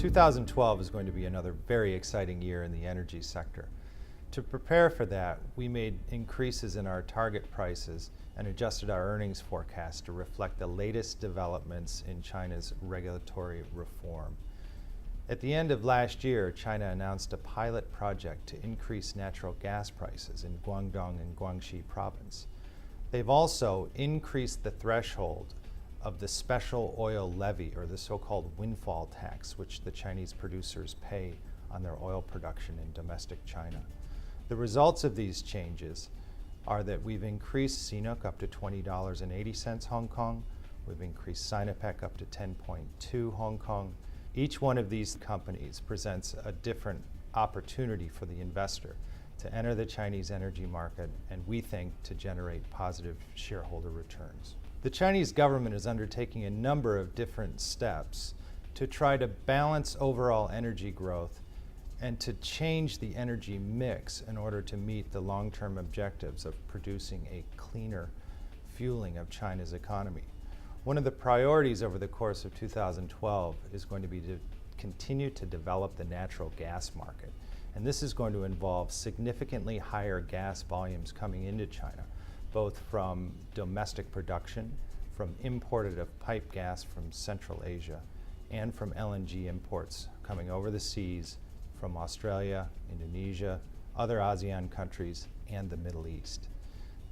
2012 is going to be another very exciting year in the energy sector. To prepare for that, we made increases in our target prices and adjusted our earnings forecast to reflect the latest developments in China's regulatory reform. At the end of last year, China announced a pilot project to increase natural gas prices in Guangdong and Guangxi province. They've also increased the threshold of the special oil levy, or the so-called windfall tax, which the Chinese producers pay on their oil production in domestic China. The results of these changes are that we've increased CNOOC up to $20.80 Hong Kong, we've increased Sinopec up to 10.2 Hong Kong. Each one of these companies presents a different opportunity for the investor to enter the Chinese energy market, and we think to generate positive shareholder returns. The Chinese government is undertaking a number of different steps to try to balance overall energy growth and to change the energy mix in order to meet the long-term objectives of producing a cleaner fueling of China's economy. One of the priorities over the course of 2012 is going to be to continue to develop the natural gas market. And this is going to involve significantly higher gas volumes coming into China, both from domestic production, from imported of pipe gas from Central Asia, and from LNG imports coming over the seas from Australia, Indonesia, other ASEAN countries, and the Middle East.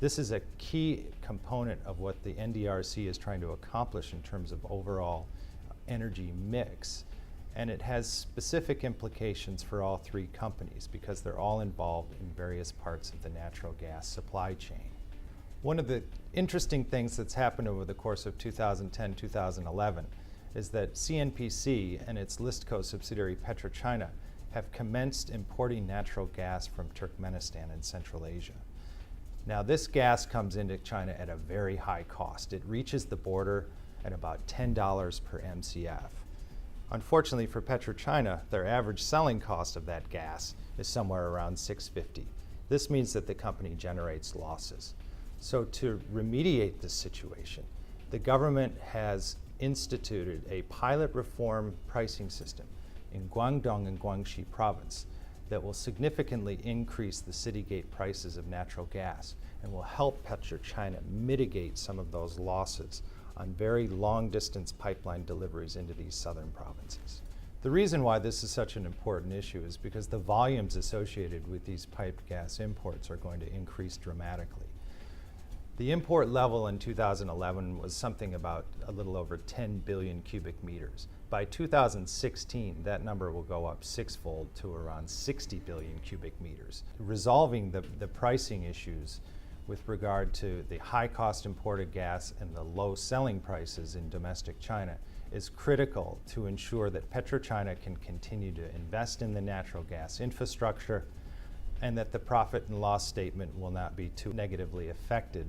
This is a key component of what the NDRC is trying to accomplish in terms of overall energy mix. And it has specific implications for all three companies because they're all involved in various parts of the natural gas supply chain. One of the interesting things that's happened over the course of 2010-2011 is that CNPC and its Listco subsidiary PetroChina have commenced importing natural gas from Turkmenistan and Central Asia. Now, this gas comes into China at a very high cost. It reaches the border at about $10 per MCF. Unfortunately for PetroChina, their average selling cost of that gas is somewhere around $6.50. This means that the company generates losses. So to remediate this situation, the government has instituted a pilot reform pricing system in Guangdong and Guangxi province that will significantly increase the city gate prices of natural gas and will help PetroChina mitigate some of those losses on very long-distance pipeline deliveries into these southern provinces. The reason why this is such an important issue is because the volumes associated with these piped gas imports are going to increase dramatically. The import level in 2011 was something about a little over 10 billion cubic meters. By 2016, that number will go up sixfold to around 60 billion cubic meters. Resolving the pricing issues with regard to the high-cost imported gas and the low selling prices in domestic China is critical to ensure that PetroChina can continue to invest in the natural gas infrastructure and that the profit and loss statement will not be too negatively affected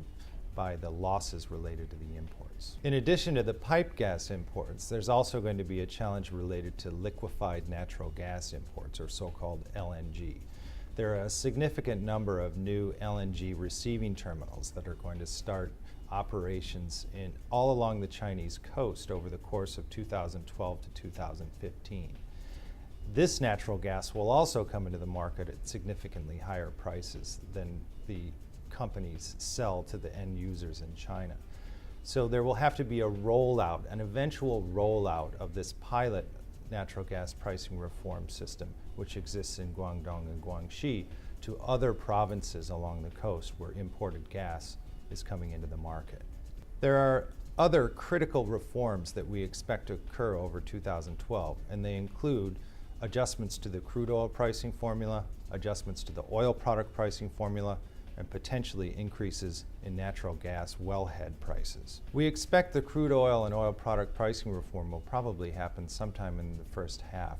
by the losses related to the imports. In addition to the pipe gas imports, there's also going to be a challenge related to liquefied natural gas imports, or so-called LNG. There are a significant number of new LNG receiving terminals that are going to start operations all along the Chinese coast over the course of 2012 to 2015. This natural gas will also come into the market at significantly higher prices than the companies sell to the end users in China. So there will have to be a rollout, an eventual rollout of this pilot natural gas pricing reform system, which exists in Guangdong and Guangxi, to other provinces along the coast where imported gas is coming into the market. There are other critical reforms that we expect to occur over 2012, and they include adjustments to the crude oil pricing formula, adjustments to the oil product pricing formula, and potentially increases in natural gas wellhead prices. We expect the crude oil and oil product pricing reform will probably happen sometime in the first half,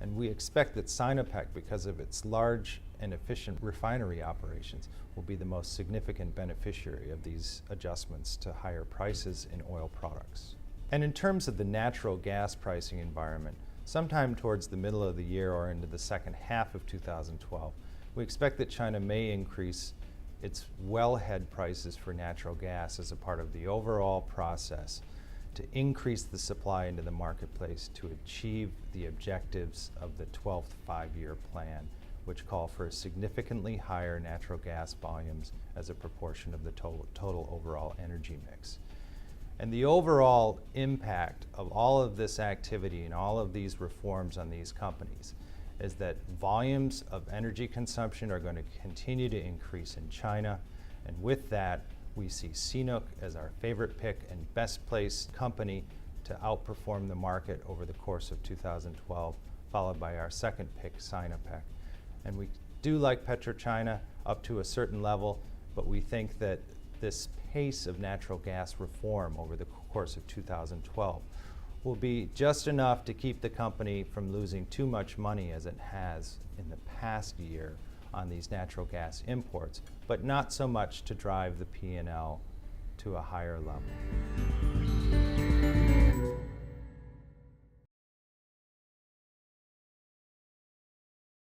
and we expect that Sinopec, because of its large and efficient refinery operations, will be the most significant beneficiary of these adjustments to higher prices in oil products. And in terms of the natural gas pricing environment, sometime towards the middle of the year or into the second half of 2012, we expect that China may increase its wellhead prices for natural gas as a part of the overall process to increase the supply into the marketplace to achieve the objectives of the 12th five-year plan, which call for significantly higher natural gas volumes as a proportion of the total overall energy mix. And the overall impact of all of this activity and all of these reforms on these companies is that volumes of energy consumption are going to continue to increase in China, and with that, we see CNOOC as our favorite pick and best placed company to outperform the market over the course of 2012, followed by our second pick, Sinopec. And we do like PetroChina up to a certain level, but we think that this pace of natural gas reform over the course of 2012 will be just enough to keep the company from losing too much money as it has in the past year on these natural gas imports, but not so much to drive the P&L to a higher level.